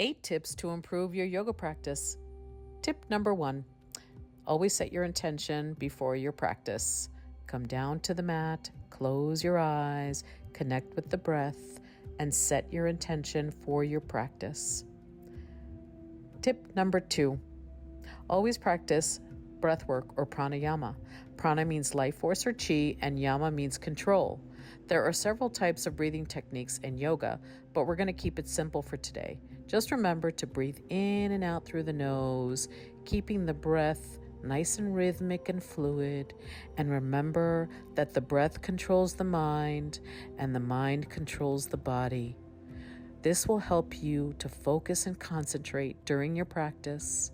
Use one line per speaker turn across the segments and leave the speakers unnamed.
8 tips to improve your yoga practice. Tip number 1, always set your intention before your practice. Come down to the mat, close your eyes, connect with the breath, and set your intention for your practice. Tip number 2, always practice breath work or pranayama. Prana means life force or chi, and yama means control. There are several types of breathing techniques in yoga, but we're going to keep it simple for today. Just remember to breathe in and out through the nose, keeping the breath nice and rhythmic and fluid. And remember that the breath controls the mind and the mind controls the body. This will help you to focus and concentrate during your practice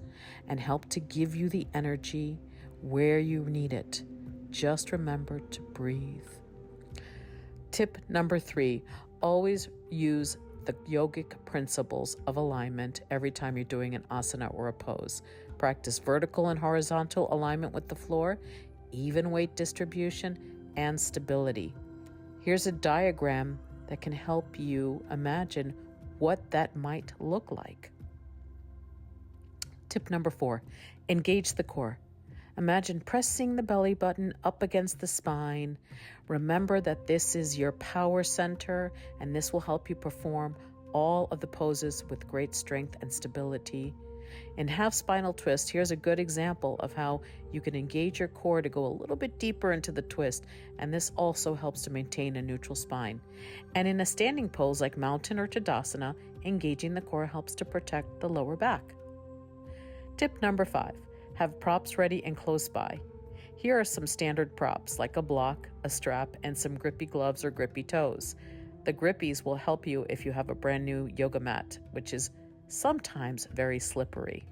and help to give you the energy where you need it. Just remember to breathe. Tip number 3, always use the yogic principles of alignment every time you're doing an asana or a pose. Practice vertical and horizontal alignment with the floor, even weight distribution, and stability. Here's a diagram that can help you imagine what that might look like. Tip number 4, engage the core. Imagine pressing the belly button up against the spine. Remember that this is your power center, and this will help you perform all of the poses with great strength and stability. In half spinal twist, here's a good example of how you can engage your core to go a little bit deeper into the twist, and this also helps to maintain a neutral spine. And in a standing pose like mountain or Tadasana, engaging the core helps to protect the lower back. Tip number 5, have props ready and close by. Here are some standard props like a block, a strap, and some grippy gloves or grippy toes. The grippies will help you if you have a brand new yoga mat, which is sometimes very slippery.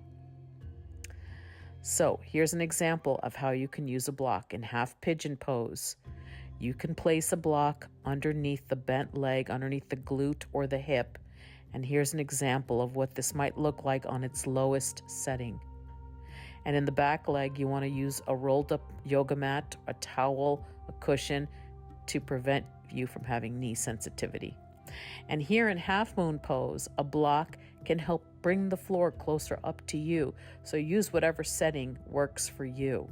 So here's an example of how you can use a block in half pigeon pose. You can place a block underneath the bent leg, underneath the glute or the hip. And here's an example of what this might look like on its lowest setting. And in the back leg, you want to use a rolled up yoga mat, a towel, a cushion to prevent you from having knee sensitivity. And here in half moon pose, a block can help bring the floor closer up to you. So use whatever setting works for you.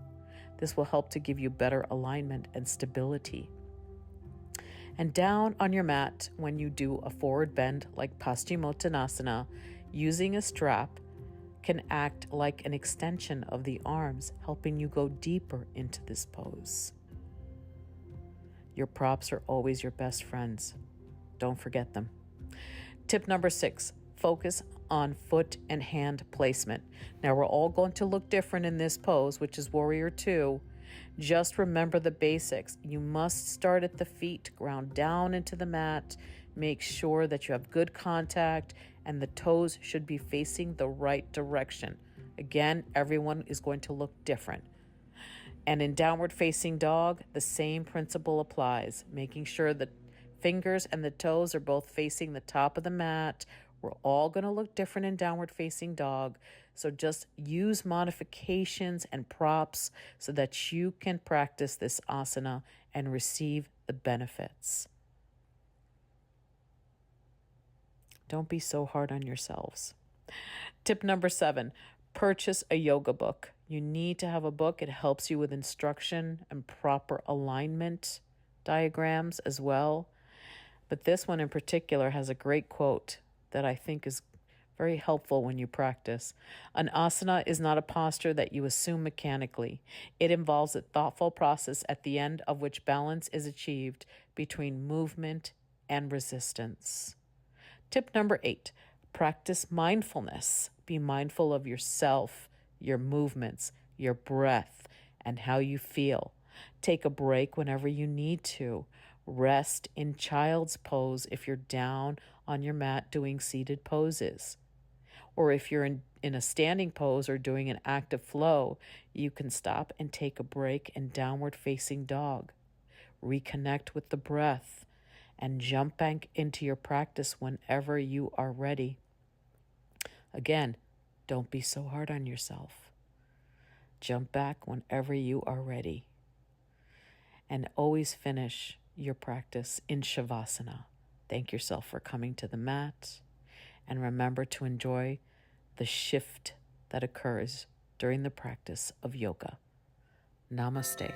This will help to give you better alignment and stability. And down on your mat, when you do a forward bend like Paschimottanasana, using a strap can act like an extension of the arms, helping you go deeper into this pose. Your props are always your best friends. Don't forget them. Tip number 6, focus on foot and hand placement. Now we're all going to look different in this pose, which is Warrior 2. Just remember the basics. You must start at the feet, ground down into the mat. Make sure that you have good contact and the toes should be facing the right direction. Again, everyone is going to look different. And in downward facing dog, the same principle applies, making sure the fingers and the toes are both facing the top of the mat. We're all going to look different in downward facing dog. So just use modifications and props so that you can practice this asana and receive the benefits. Don't be so hard on yourselves. Tip number 7, purchase a yoga book. You need to have a book. It helps you with instruction and proper alignment diagrams as well. But this one in particular has a great quote that I think is very helpful when you practice. An asana is not a posture that you assume mechanically. It involves a thoughtful process at the end of which balance is achieved between movement and resistance. Tip number 8, practice mindfulness. Be mindful of yourself, your movements, your breath, and how you feel. Take a break whenever you need to. Rest in child's pose if you're down on your mat doing seated poses. Or if you're in a standing pose or doing an active flow, you can stop and take a break in downward facing dog. Reconnect with the breath and jump back into your practice whenever you are ready. Again, don't be so hard on yourself. Jump back whenever you are ready. And always finish your practice in Shavasana. Thank yourself for coming to the mat and remember to enjoy the shift that occurs during the practice of yoga. Namaste.